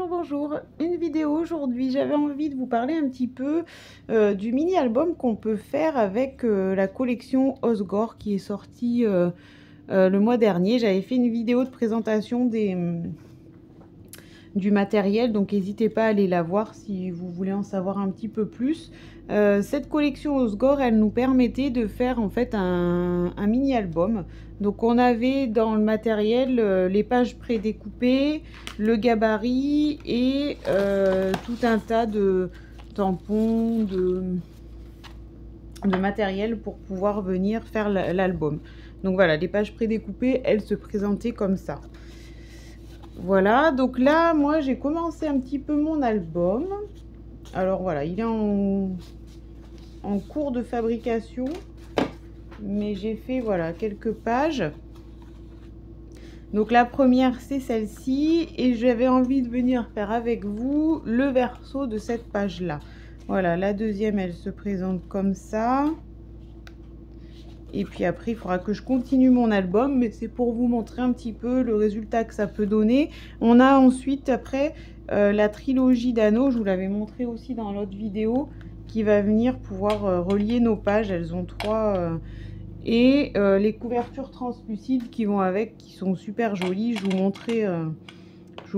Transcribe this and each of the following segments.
Bonjour, une vidéo aujourd'hui. J'avais envie de vous parler un petit peu du mini-album qu'on peut faire avec la collection Osgore qui est sortie le mois dernier. J'avais fait une vidéo de présentation du matériel, donc n'hésitez pas à aller la voir si vous voulez en savoir un petit peu plus. Cette collection Osgore, elle nous permettait de faire en fait un mini-album. Donc on avait dans le matériel les pages prédécoupées, le gabarit et tout un tas de tampons, de matériel pour pouvoir venir faire l'album. Donc voilà, les pages prédécoupées, elles se présentaient comme ça. Voilà, donc là, moi, j'ai commencé un petit peu mon album. Alors voilà, il est en cours de fabrication, mais j'ai fait, voilà, quelques pages. Donc la première, c'est celle-ci, et j'avais envie de venir faire avec vous le verso de cette page-là. Voilà, la deuxième, elle se présente comme ça. Et puis après, il faudra que je continue mon album, mais c'est pour vous montrer un petit peu le résultat que ça peut donner. On a ensuite, après, la trilogie d'anneaux, je vous l'avais montré aussi dans l'autre vidéo, qui va venir pouvoir relier nos pages. Elles ont trois... et les couvertures translucides qui vont avec, qui sont super jolies. Je vous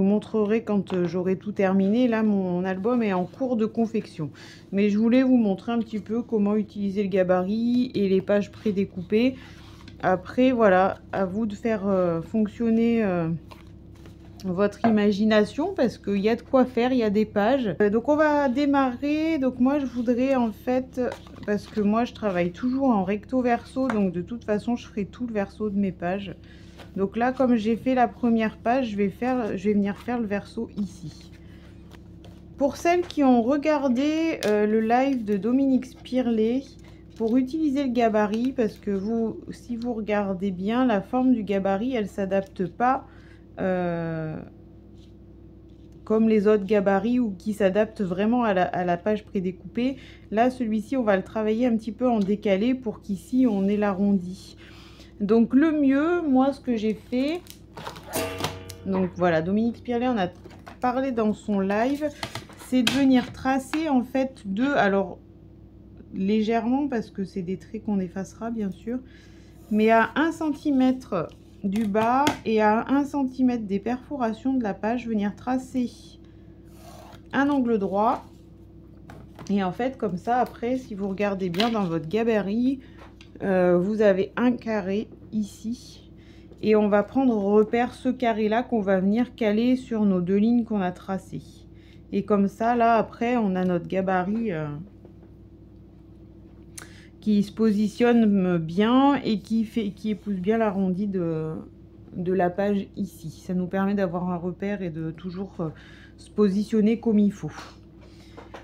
montrerai quand j'aurai tout terminé. Là, mon album est en cours de confection. Mais je voulais vous montrer un petit peu comment utiliser le gabarit et les pages prédécoupées. Après, voilà, à vous de faire fonctionner votre imagination parce qu'il y a de quoi faire, il y a des pages. Donc, on va démarrer. Donc, moi, je voudrais en fait, parce que moi, je travaille toujours en recto verso. Donc, de toute façon, je ferai tout le verso de mes pages. Donc là, comme j'ai fait la première page, je vais venir faire le verso ici. Pour celles qui ont regardé le live de Dominique Spirlet, pour utiliser le gabarit, parce que si vous regardez bien, la forme du gabarit, elle ne s'adapte pas comme les autres gabarits ou qui s'adaptent vraiment à la page prédécoupée. Là, celui-ci, on va le travailler un petit peu en décalé pour qu'ici, on ait l'arrondi. Donc le mieux, moi ce que j'ai fait, donc voilà, Dominique Spirlet en a parlé dans son live, c'est de venir tracer en fait alors légèrement parce que c'est des traits qu'on effacera bien sûr, mais à 1 cm du bas et à 1 cm des perforations de la page, venir tracer un angle droit. Et en fait comme ça après, si vous regardez bien dans votre gabarit, vous avez un carré ici et on va prendre au repère ce carré là qu'on va venir caler sur nos deux lignes qu'on a tracées. Et comme ça là après on a notre gabarit qui se positionne bien et qui épouse bien l'arrondi de la page ici. Ça nous permet d'avoir un repère et de toujours se positionner comme il faut.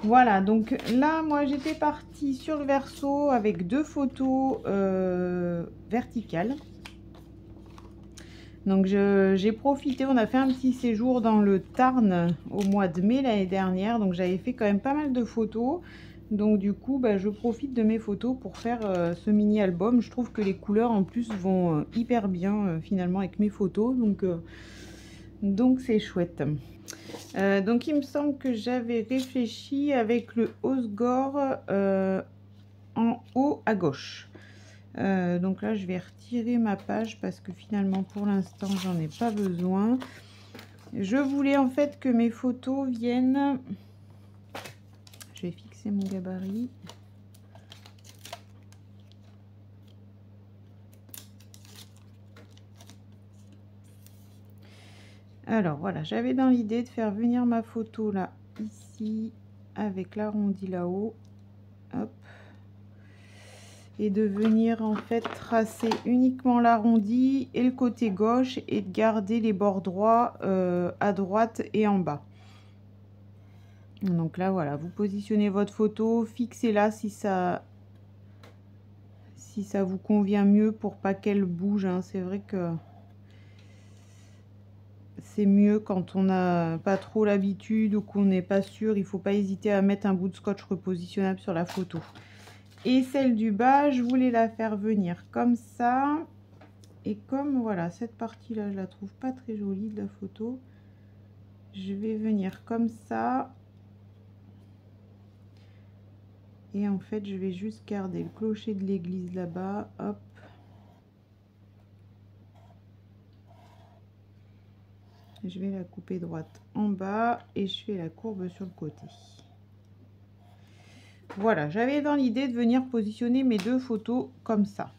Voilà, donc là, moi, j'étais partie sur le verso avec 2 photos verticales. Donc, j'ai profité, on a fait un petit séjour dans le Tarn au mois de mai l'année dernière. Donc, j'avais fait quand même pas mal de photos. Donc, du coup, bah, je profite de mes photos pour faire ce mini-album. Je trouve que les couleurs, en plus, vont hyper bien, finalement, avec mes photos. Donc c'est chouette. Donc il me semble que j'avais réfléchi avec le Osgore en haut à gauche. Donc là je vais retirer ma page parce que finalement pour l'instant j'en ai pas besoin. Je voulais en fait que mes photos viennent. Je vais fixer mon gabarit. Alors voilà, j'avais dans l'idée de faire venir ma photo là, ici, avec l'arrondi là-haut. Hop. Et de venir en fait tracer uniquement l'arrondi et le côté gauche et de garder les bords droits à droite et en bas. Donc là voilà, vous positionnez votre photo, fixez-la si ça vous convient mieux pour pas qu'elle bouge, hein. C'est vrai que c'est mieux quand on n'a pas trop l'habitude ou qu'on n'est pas sûr. Il faut pas hésiter à mettre un bout de scotch repositionnable sur la photo. Et celle du bas, je voulais la faire venir comme ça. Et comme voilà, cette partie là je la trouve pas très jolie de la photo, je vais venir comme ça. Et en fait, je vais juste garder le clocher de l'église là-bas. Hop. Je vais la couper droite en bas et je fais la courbe sur le côté. Voilà, j'avais dans l'idée de venir positionner mes deux photos comme ça.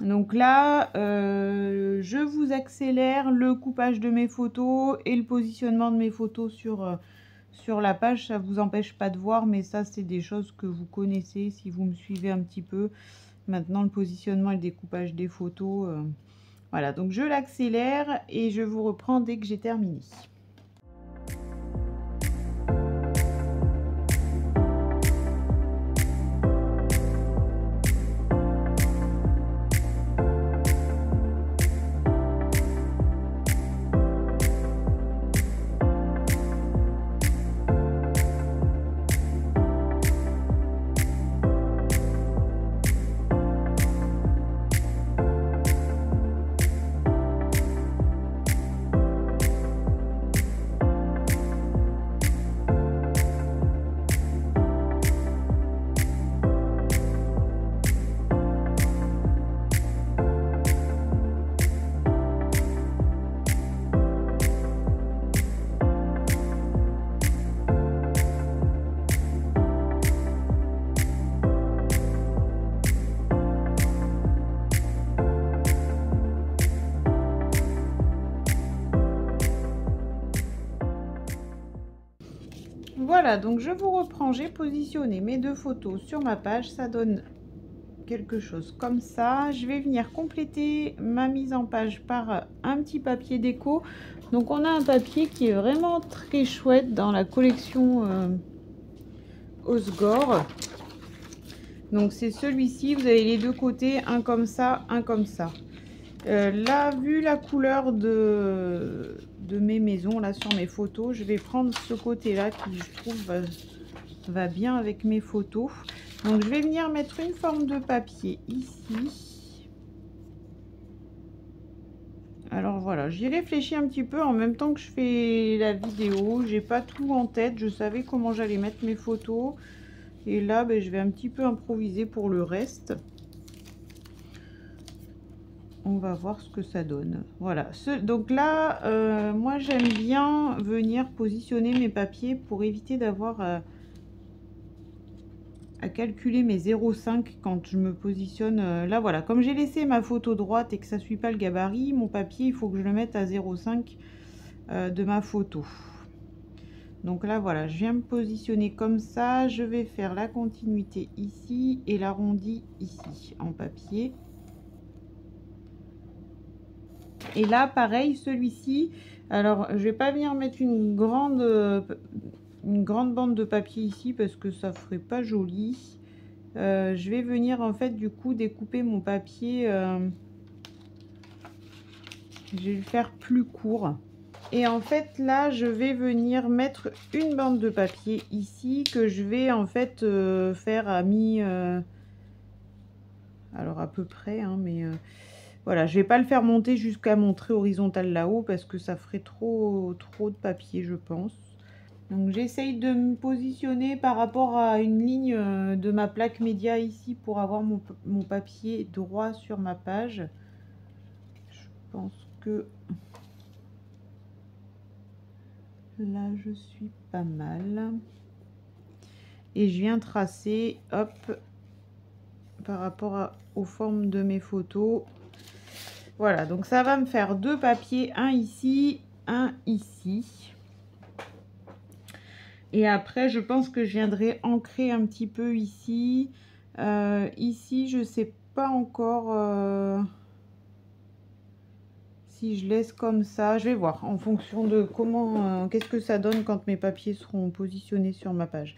Donc là, je vous accélère le coupage de mes photos et le positionnement de mes photos sur la page. Ça ne vous empêche pas de voir, mais ça, c'est des choses que vous connaissez si vous me suivez un petit peu. Maintenant, le positionnement et le découpage des photos. Voilà, donc je l'accélère et je vous reprends dès que j'ai terminé. Voilà, donc je vous reprends, j'ai positionné mes deux photos sur ma page, ça donne quelque chose comme ça. Je vais venir compléter ma mise en page par un petit papier déco. Donc on a un papier qui est vraiment très chouette dans la collection Osgore. Donc c'est celui-ci, vous avez les deux côtés, un comme ça, un comme ça. Là, vu la couleur de mes maisons, là sur mes photos, je vais prendre ce côté-là qui, je trouve, va bien avec mes photos. Donc, je vais venir mettre une forme de papier ici. Alors, voilà, j'y réfléchis un petit peu en même temps que je fais la vidéo. J'ai pas tout en tête, je savais comment j'allais mettre mes photos. Et là, ben, je vais un petit peu improviser pour le reste. On va voir ce que ça donne. Voilà. Donc là, moi, j'aime bien venir positionner mes papiers pour éviter d'avoir à calculer mes 0,5 quand je me positionne. Là, voilà. Comme j'ai laissé ma photo droite et que ça ne suit pas le gabarit, mon papier, il faut que je le mette à 0,5 de ma photo. Donc là, voilà. Je viens me positionner comme ça. Je vais faire la continuité ici et l'arrondi ici en papier. Et là, pareil, celui-ci, alors je vais pas venir mettre une grande bande de papier ici parce que ça ferait pas joli. Je vais venir en fait du coup découper mon papier. Je vais le faire plus court. Et en fait là, je vais venir mettre une bande de papier ici que je vais en fait faire à mi... alors à peu près, hein, mais... voilà, je vais pas le faire monter jusqu'à mon trait horizontal là-haut parce que ça ferait trop de papier, je pense. Donc j'essaye de me positionner par rapport à une ligne de ma plaque média ici pour avoir mon papier droit sur ma page. Je pense que là je suis pas mal. Et je viens tracer, hop, par rapport aux formes de mes photos. Voilà, donc ça va me faire deux papiers, un ici, un ici. Et après, je pense que je viendrai ancrer un petit peu ici. Ici, je sais pas encore si je laisse comme ça. Je vais voir en fonction de comment, qu'est-ce que ça donne quand mes papiers seront positionnés sur ma page.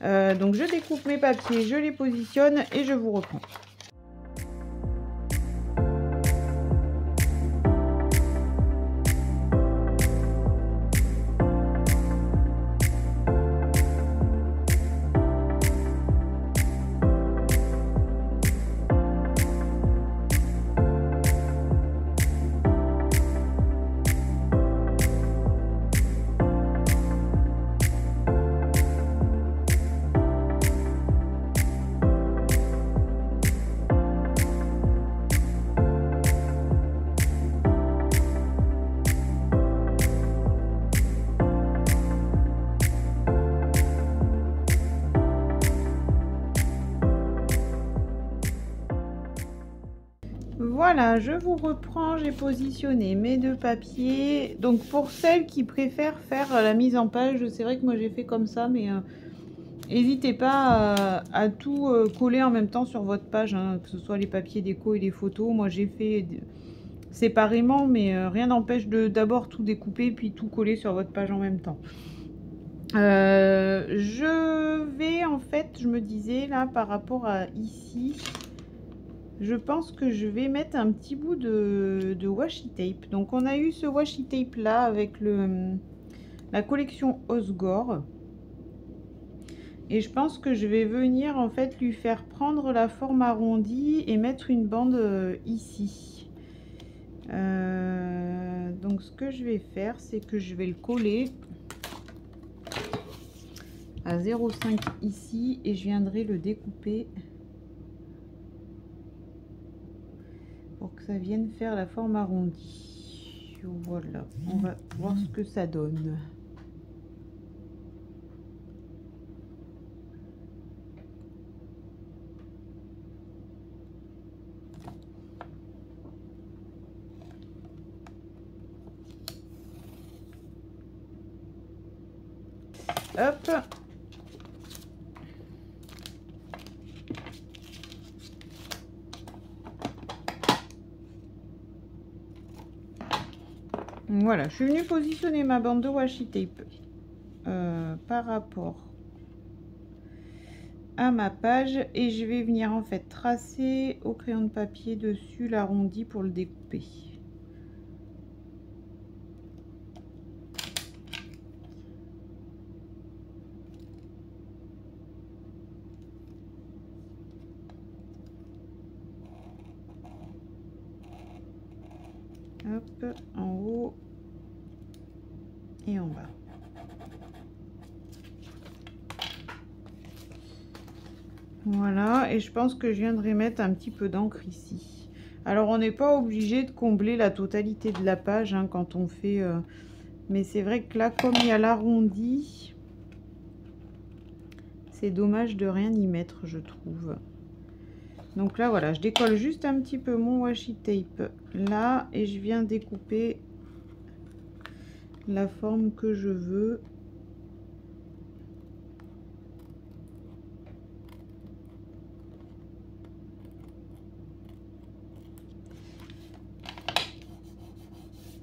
Donc, je découpe mes papiers, je les positionne et je vous reprends. Voilà, je vous reprends, j'ai positionné mes deux papiers. Donc pour celles qui préfèrent faire la mise en page, c'est vrai que moi j'ai fait comme ça, mais n'hésitez pas à tout coller en même temps sur votre page, hein, que ce soit les papiers déco et les photos. Moi j'ai fait séparément, mais rien n'empêche de d'abord tout découper puis tout coller sur votre page en même temps. Je vais en fait, je me disais là par rapport à ici, je pense que je vais mettre un petit bout de washi tape. Donc on a eu ce washi tape là avec la collection Osgore. Et je pense que je vais venir en fait lui faire prendre la forme arrondie et mettre une bande ici. Donc ce que je vais faire, c'est que je vais le coller à 0,5 ici et je viendrai le découper pour que ça vienne faire la forme arrondie. Voilà, on va voir ce que ça donne. Hop. Voilà, je suis venue positionner ma bande de washi tape par rapport à ma page et je vais venir en fait tracer au crayon de papier dessus l'arrondi pour le découper. Hop, en haut et en bas. Voilà, et je pense que je viendrai mettre un petit peu d'encre ici. Alors on n'est pas obligé de combler la totalité de la page hein, quand on fait... mais c'est vrai que là, comme il y a l'arrondi, c'est dommage de rien y mettre, je trouve. Donc là, voilà, je décolle juste un petit peu mon washi tape là et je viens découper la forme que je veux.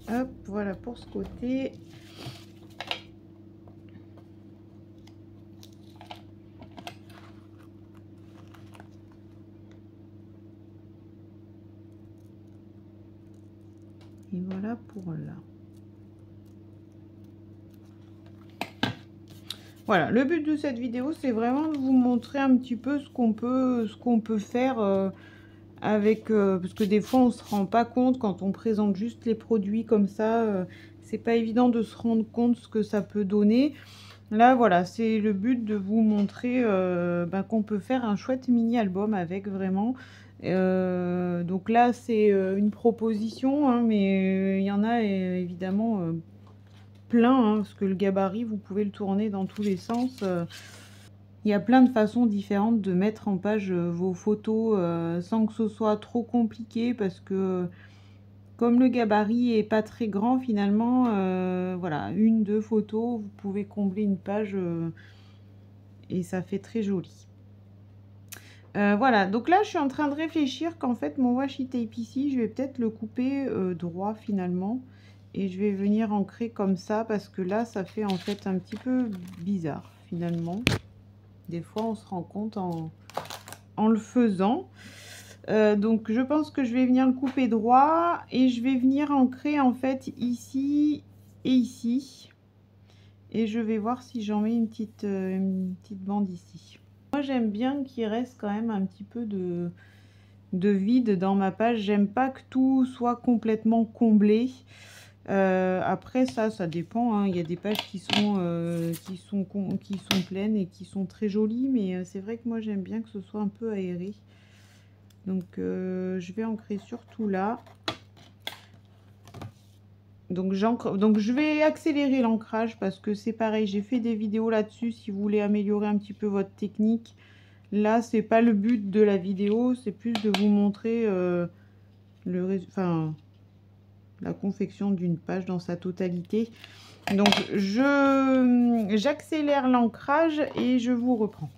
Hop, voilà pour ce côté. Et voilà pour là. Voilà, le but de cette vidéo, c'est vraiment de vous montrer un petit peu ce qu'on peut faire avec... parce que des fois, on se rend pas compte quand on présente juste les produits comme ça. C'est pas évident de se rendre compte ce que ça peut donner. Là, voilà, c'est le but de vous montrer qu'on peut faire un chouette mini-album avec vraiment. Donc là, c'est une proposition, hein, mais il y en a évidemment plein, hein, parce que le gabarit, vous pouvez le tourner dans tous les sens. Il y a plein de façons différentes de mettre en page vos photos sans que ce soit trop compliqué, parce que comme le gabarit est pas très grand finalement, voilà, 1-2 photos, vous pouvez combler une page et ça fait très joli. Voilà, donc là je suis en train de réfléchir qu'en fait mon washi tape ici, je vais peut-être le couper droit finalement. Et je vais venir ancrer comme ça parce que là ça fait en fait un petit peu bizarre finalement. Des fois on se rend compte en le faisant. Donc je pense que je vais venir le couper droit et je vais venir ancrer en fait ici et ici. Et je vais voir si j'en mets une petite bande ici. Moi j'aime bien qu'il reste quand même un petit peu de vide dans ma page. J'aime pas que tout soit complètement comblé. Après ça dépend, hein. Il y a des pages qui sont pleines et qui sont très jolies, mais c'est vrai que moi j'aime bien que ce soit un peu aéré. Donc je vais ancrer surtout là. Donc je vais accélérer l'ancrage parce que c'est pareil, j'ai fait des vidéos là-dessus si vous voulez améliorer un petit peu votre technique. Là c'est pas le but de la vidéo, c'est plus de vous montrer enfin, la confection d'une page dans sa totalité. Donc j'accélère l'ancrage et je vous reprends.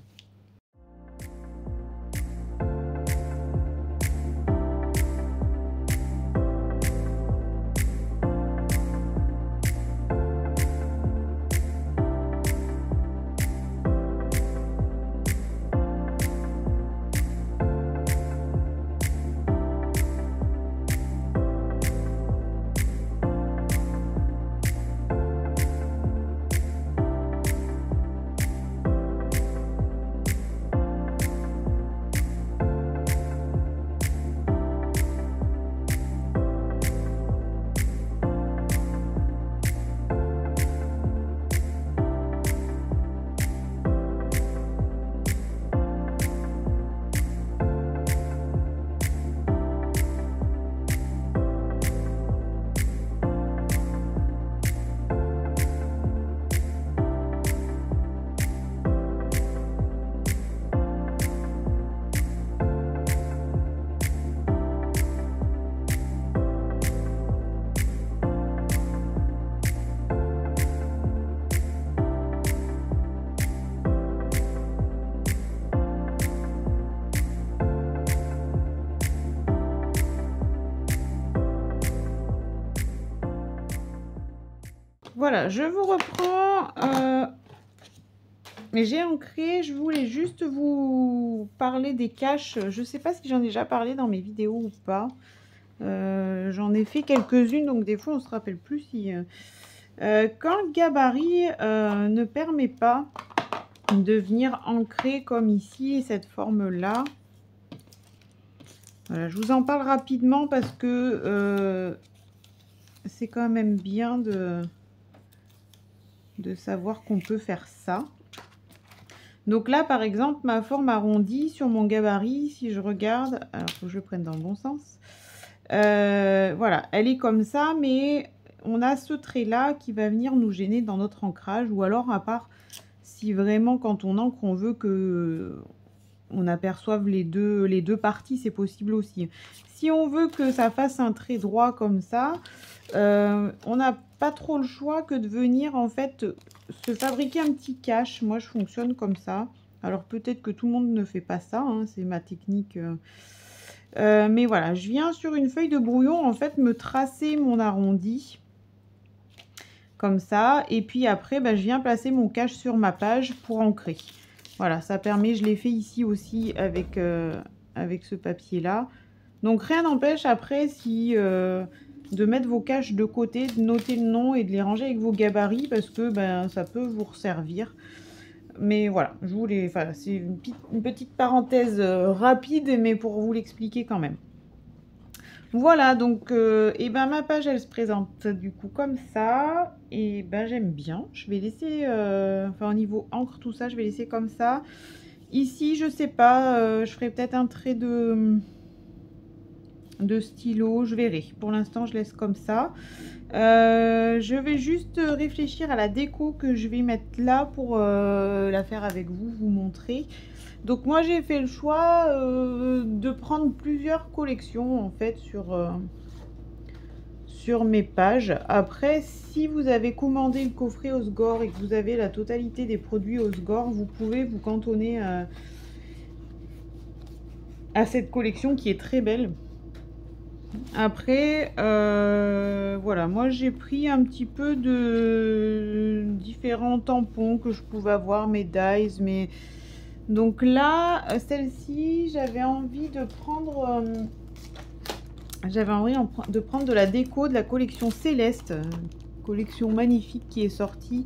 Voilà, je vous reprends. Mais j'ai ancré, je voulais juste vous parler des caches. Je ne sais pas si j'en ai déjà parlé dans mes vidéos ou pas. J'en ai fait quelques-unes, donc des fois on se rappelle plus si... quand le gabarit ne permet pas de venir ancrer comme ici, cette forme-là. Voilà, je vous en parle rapidement parce que c'est quand même bien de savoir qu'on peut faire ça. Donc là, par exemple, ma forme arrondie sur mon gabarit, si je regarde, alors faut que je le prenne dans le bon sens. Voilà, elle est comme ça, mais on a ce trait-là qui va venir nous gêner dans notre ancrage, ou alors à part si vraiment quand on ancre, on veut que on aperçoive les deux parties, c'est possible aussi. Si on veut que ça fasse un trait droit comme ça, on n'a pas trop le choix que de venir en fait se fabriquer un petit cache. Moi je fonctionne comme ça. Alors peut-être que tout le monde ne fait pas ça, hein, c'est ma technique. Mais voilà, je viens sur une feuille de brouillon en fait me tracer mon arrondi. Comme ça. Et puis après, je viens placer mon cache sur ma page pour ancrer. Voilà, ça permet, je l'ai fait ici aussi avec, avec ce papier-là. Donc rien n'empêche après si de mettre vos caches de côté, de noter le nom et de les ranger avec vos gabarits parce que ça peut vous resservir. Mais voilà, je voulais, enfin, c'est une petite parenthèse rapide, mais pour vous l'expliquer quand même. Voilà, donc ma page elle se présente du coup comme ça. Et j'aime bien. Je vais laisser, enfin au niveau encre, tout ça, je vais laisser comme ça. Ici, je sais pas, je ferai peut-être un trait de stylo, je verrai. Pour l'instant, je laisse comme ça. Je vais juste réfléchir à la déco que je vais mettre là pour la faire avec vous, vous montrer. Donc moi j'ai fait le choix de prendre plusieurs collections en fait sur mes pages. Après, si vous avez commandé le coffret Osgore et que vous avez la totalité des produits Osgore, vous pouvez vous cantonner à cette collection qui est très belle. Après, voilà, moi j'ai pris un petit peu de différents tampons que je pouvais avoir, mes dies, mes... Donc là, celle-ci, j'avais envie de prendre... de la déco de la collection Céleste, collection magnifique qui est sortie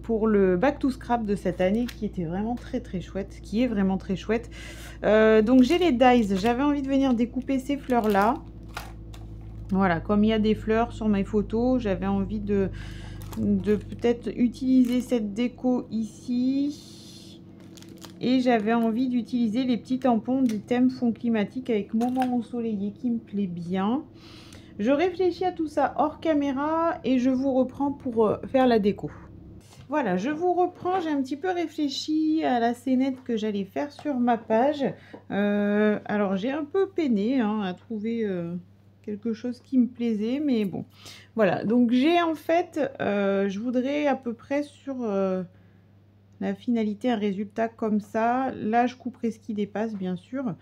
pour le Back to Scrap de cette année, qui était vraiment très chouette, qui est vraiment très chouette. Donc j'ai les dies, j'avais envie de venir découper ces fleurs là. Voilà, comme il y a des fleurs sur mes photos, j'avais envie de peut-être utiliser cette déco ici. Et j'avais envie d'utiliser les petits tampons du thème fond climatique avec moment ensoleillé qui me plaît bien. Je réfléchis à tout ça hors caméra et je vous reprends pour faire la déco. Voilà, je vous reprends. J'ai un petit peu réfléchi à la scénette que j'allais faire sur ma page. Alors, j'ai un peu peiné hein, à trouver quelque chose qui me plaisait, mais bon. Voilà, donc j'ai en fait, je voudrais à peu près sur la finalité un résultat comme ça. Là, je couperai ce qui dépasse, bien sûr.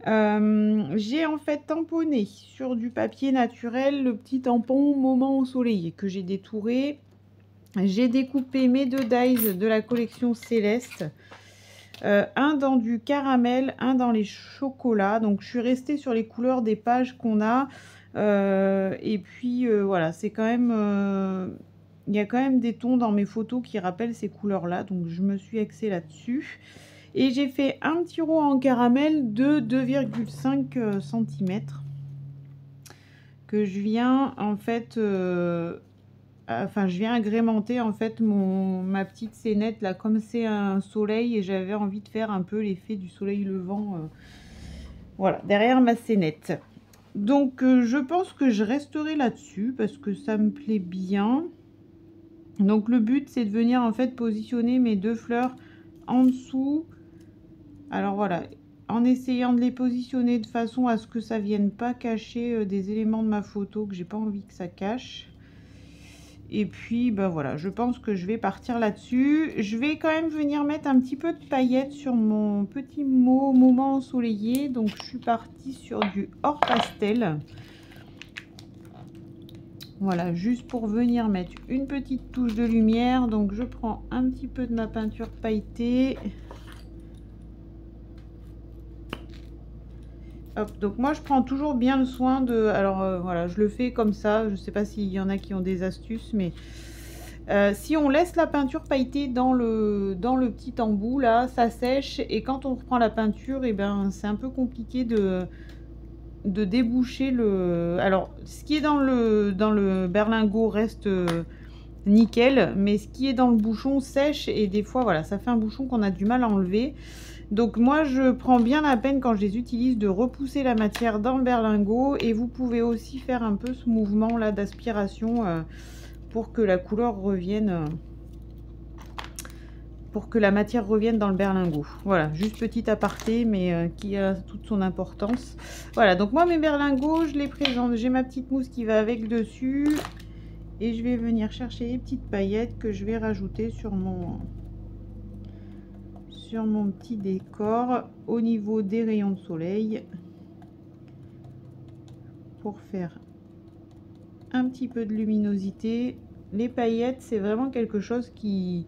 J'ai en fait tamponné sur du papier naturel le petit tampon Moment ensoleillé que j'ai détouré. J'ai découpé mes 2 dies de la collection Céleste, un dans du caramel, un dans les chocolats. Donc je suis restée sur les couleurs des pages qu'on a. Et puis voilà, c'est quand même... il y a quand même des tons dans mes photos qui rappellent ces couleurs-là. Donc je me suis axée là-dessus. Et j'ai fait un petit rond en caramel de 2,5 cm que je viens en fait... enfin, je viens agrémenter en fait ma petite scénette là, comme c'est un soleil et j'avais envie de faire un peu l'effet du soleil levant, voilà, derrière ma scénette. Donc, je pense que je resterai là-dessus parce que ça me plaît bien. Donc, le but, c'est de venir en fait positionner mes 2 fleurs en dessous. Alors voilà, en essayant de les positionner de façon à ce que ça vienne pas cacher des éléments de ma photo que j'ai pas envie que ça cache. Et puis, ben voilà, je pense que je vais partir là-dessus. Je vais quand même venir mettre un petit peu de paillettes sur mon petit moment ensoleillé. Donc, je suis partie sur du or pastel. Voilà, juste pour venir mettre une petite touche de lumière. Donc, je prends un petit peu de ma peinture pailletée. Hop, donc moi, je prends toujours bien le soin de... Alors, voilà, je le fais comme ça. Je ne sais pas s'il y en a qui ont des astuces, mais... si on laisse la peinture pailletée dans le petit embout là, ça sèche et quand on reprend la peinture, et ben c'est un peu compliqué de déboucher le... Alors ce qui est dans le berlingot reste nickel, mais ce qui est dans le bouchon sèche et des fois voilà, ça fait un bouchon qu'on a du mal à enlever. Donc moi je prends bien la peine quand je les utilise de repousser la matière dans le berlingot, et vous pouvez aussi faire un peu ce mouvement là d'aspiration pour que la couleur revienne, pour que la matière revienne dans le berlingot. Voilà, juste petit aparté, mais qui a toute son importance. Voilà, donc moi mes berlingots, je les présente. J'ai ma petite mousse qui va avec dessus. Et je vais venir chercher les petites paillettes que je vais rajouter sur mon petit décor au niveau des rayons de soleil. Pour faire un petit peu de luminosité. Les paillettes, c'est vraiment quelque chose qui...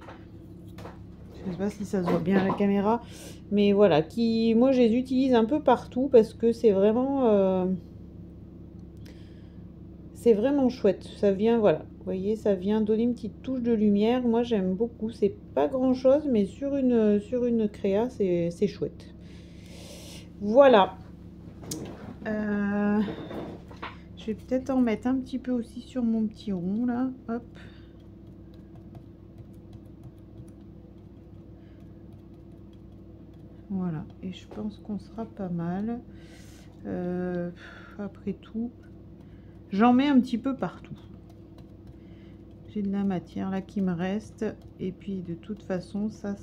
Je sais pas si ça se voit bien à la caméra, mais voilà, moi je les utilise un peu partout parce que c'est vraiment chouette. Ça vient, voilà, vous voyez, ça vient donner une petite touche de lumière. Moi j'aime beaucoup, c'est pas grand chose, mais sur une créa c'est chouette. Voilà. Je vais peut-être en mettre un petit peu aussi sur mon petit rond là, hop. Voilà, et je pense qu'on sera pas mal. Après tout, j'en mets un petit peu partout. J'ai de la matière là qui me reste, et puis de toute façon ça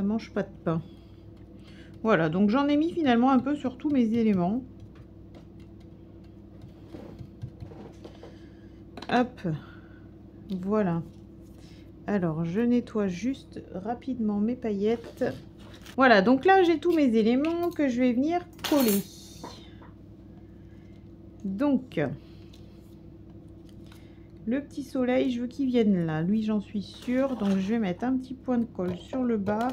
mange pas de pain. Voilà, donc j'en ai mis finalement un peu sur tous mes éléments. Hop, voilà. Alors je nettoie juste rapidement mes paillettes. Voilà, donc là j'ai tous mes éléments que je vais venir coller. Donc le petit soleil, je veux qu'il vienne là, lui j'en suis sûre. Donc je vais mettre un petit point de colle sur le bas.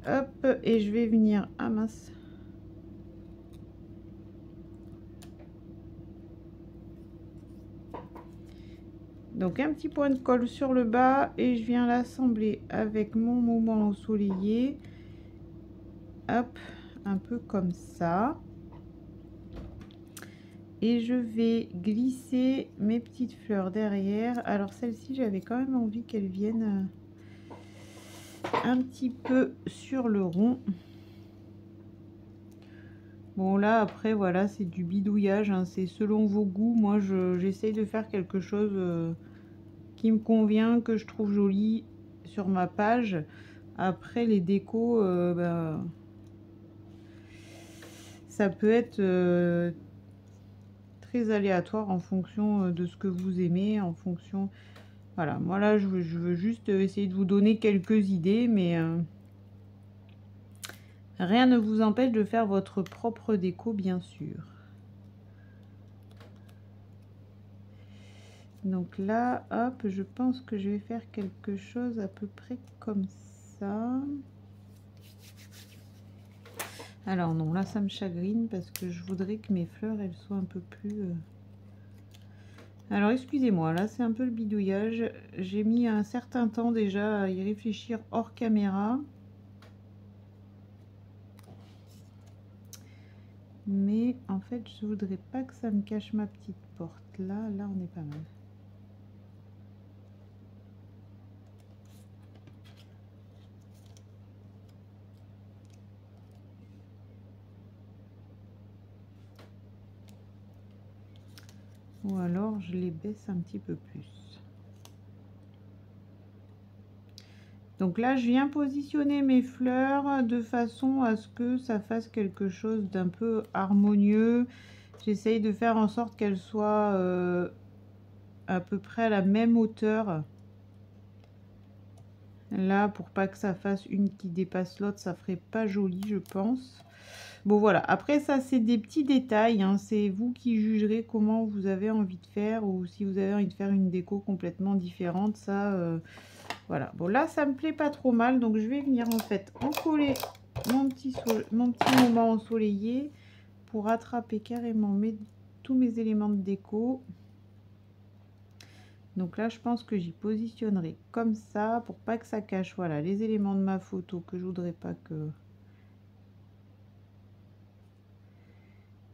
Hop, et je vais venir... Ah mince. Donc un petit point de colle sur le bas et je viens l'assembler avec mon moment ensoleillé. Hop, un peu comme ça. Et je vais glisser mes petites fleurs derrière. Alors celle-ci, j'avais quand même envie qu'elle vienne un petit peu sur le rond. Bon là après voilà, c'est du bidouillage, hein, c'est selon vos goûts. Moi j'essaye de faire quelque chose qui me convient, que je trouve joli sur ma page. Après les décos, bah, ça peut être très aléatoire en fonction de ce que vous aimez, en fonction... Voilà, moi là je veux juste essayer de vous donner quelques idées, mais rien ne vous empêche de faire votre propre déco, bien sûr. Donc là, hop, je pense que je vais faire quelque chose à peu près comme ça. Alors non, là ça me chagrine parce que je voudrais que mes fleurs, elles soient un peu plus... Alors excusez-moi, là c'est un peu le bidouillage. J'ai mis un certain temps déjà à y réfléchir hors caméra. Mais en fait, je voudrais pas que ça me cache ma petite porte. Là on est pas mal. Ou alors je les baisse un petit peu plus. Donc là, je viens positionner mes fleurs de façon à ce que ça fasse quelque chose d'un peu harmonieux. J'essaye de faire en sorte qu'elles soient à peu près à la même hauteur. Là, pour pas que ça fasse une qui dépasse l'autre, ça ferait pas joli, je pense. Bon, voilà. Après, ça, c'est des petits détails, hein. C'est vous qui jugerez comment vous avez envie de faire, ou si vous avez envie de faire une déco complètement différente. Ça, voilà. Bon, là, ça me plaît pas trop mal, donc je vais venir en fait encoller mon petit moment ensoleillé pour attraper carrément tous mes éléments de déco. Donc là, je pense que j'y positionnerai comme ça pour pas que ça cache, voilà, les éléments de ma photo que je voudrais pas que...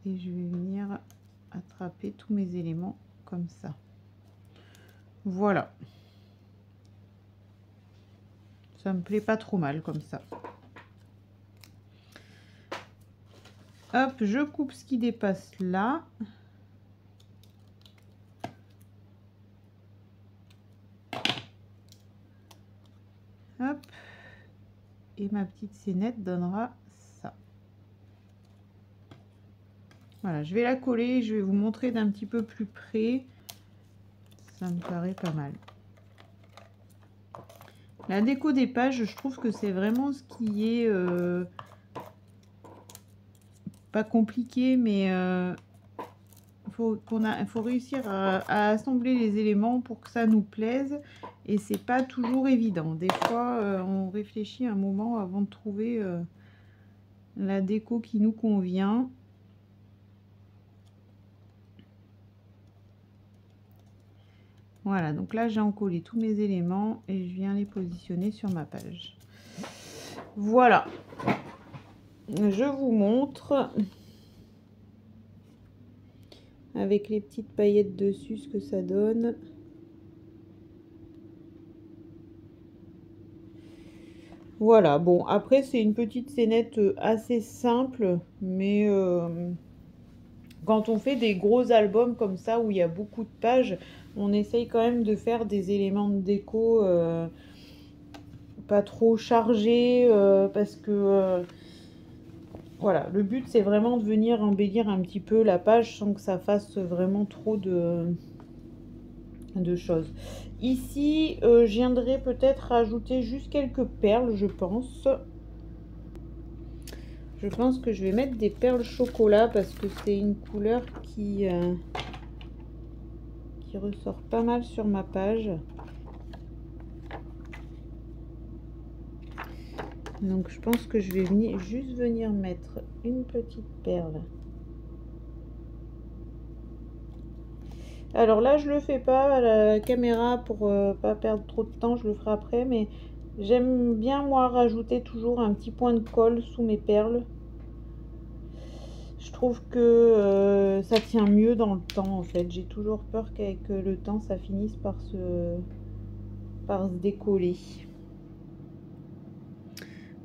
Et je vais venir attraper tous mes éléments comme ça. Voilà. Ça me plaît pas trop mal comme ça. Hop, je coupe ce qui dépasse là. Hop. Et ma petite scénette donnera ça. Voilà, je vais la coller, je vais vous montrer d'un petit peu plus près. Ça me paraît pas mal. La déco des pages, je trouve que c'est vraiment ce qui est pas compliqué, mais faut réussir à assembler les éléments pour que ça nous plaise, et c'est pas toujours évident. Des fois, on réfléchit un moment avant de trouver la déco qui nous convient. Voilà, donc là j'ai encollé tous mes éléments et je viens les positionner sur ma page. Voilà, je vous montre avec les petites paillettes dessus ce que ça donne. Voilà, bon, après c'est une petite scénette assez simple, mais quand on fait des gros albums comme ça où il y a beaucoup de pages, on essaye quand même de faire des éléments de déco pas trop chargés, parce que voilà, le but c'est vraiment de venir embellir un petit peu la page sans que ça fasse vraiment trop de choses. Ici, je viendrai peut-être rajouter juste quelques perles, je pense. Je pense que je vais mettre des perles chocolat parce que c'est une couleur qui ressort pas mal sur ma page. Donc je pense que je vais juste venir mettre une petite perle. Alors là, je le fais pas à la caméra pour pas perdre trop de temps, je le ferai après, mais j'aime bien moi rajouter toujours un petit point de colle sous mes perles. Je trouve que ça tient mieux dans le temps en fait. J'ai toujours peur qu'avec le temps ça finisse par se décoller.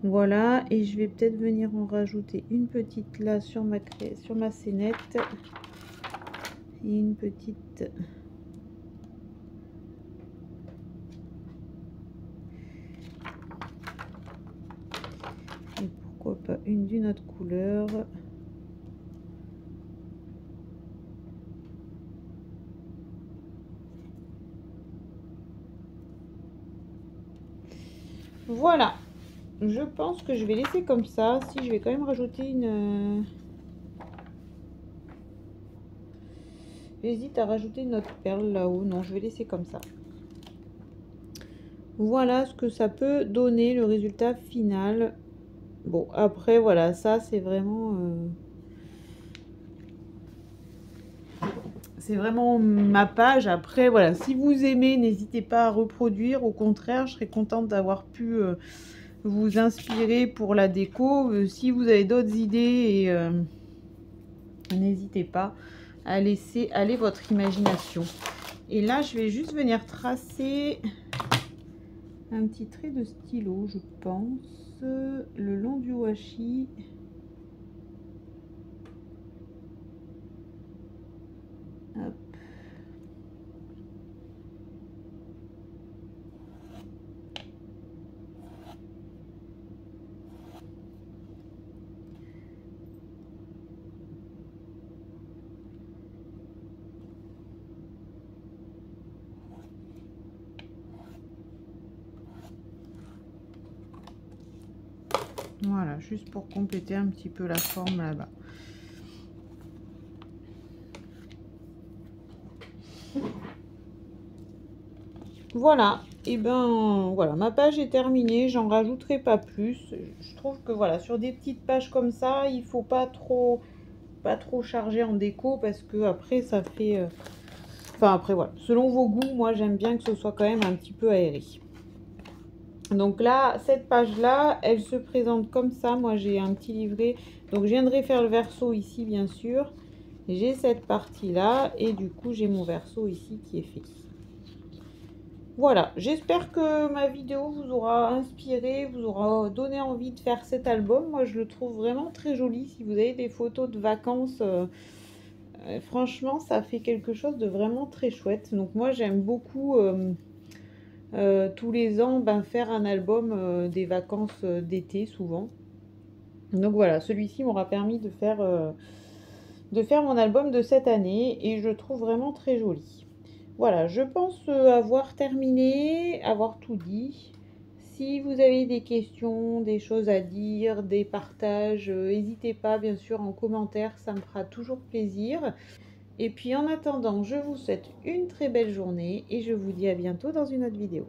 Voilà, et je vais peut-être venir en rajouter une petite là sur ma scénette. Et une petite... Et pourquoi pas une d'une autre couleur. Voilà, je pense que je vais laisser comme ça. Si, je vais quand même rajouter une... J'hésite à rajouter une autre perle là-haut. Non, je vais laisser comme ça. Voilà ce que ça peut donner, le résultat final. Bon, après, voilà, ça, c'est vraiment... c'est vraiment ma page. Après, voilà, si vous aimez, n'hésitez pas à reproduire. Au contraire, je serais contente d'avoir pu vous inspirer pour la déco. Si vous avez d'autres idées, n'hésitez pas à laisser aller votre imagination. Et là, je vais juste venir tracer un petit trait de stylo, je pense, le long du washi. Hop. Voilà, juste pour compléter un petit peu la forme là-bas. Voilà, et ben voilà, ma page est terminée, j'en rajouterai pas plus. Je trouve que voilà, sur des petites pages comme ça, il faut pas trop charger en déco parce que après ça fait... Enfin après voilà, selon vos goûts, moi j'aime bien que ce soit quand même un petit peu aéré. Donc là, cette page-là, elle se présente comme ça. Moi, j'ai un petit livret. Donc, je viendrai faire le verso ici, bien sûr. J'ai cette partie-là. Et du coup, j'ai mon verso ici qui est fait. Voilà. J'espère que ma vidéo vous aura inspiré, vous aura donné envie de faire cet album. Moi, je le trouve vraiment très joli. Si vous avez des photos de vacances, franchement, ça fait quelque chose de vraiment très chouette. Donc, moi, j'aime beaucoup... tous les ans, faire un album des vacances d'été souvent. Donc voilà, celui-ci m'aura permis de faire mon album de cette année et je trouve vraiment très joli. Voilà, je pense avoir terminé, avoir tout dit. Si vous avez des questions, des choses à dire, des partages, n'hésitez pas bien sûr en commentaire, ça me fera toujours plaisir. Et puis en attendant, je vous souhaite une très belle journée et je vous dis à bientôt dans une autre vidéo.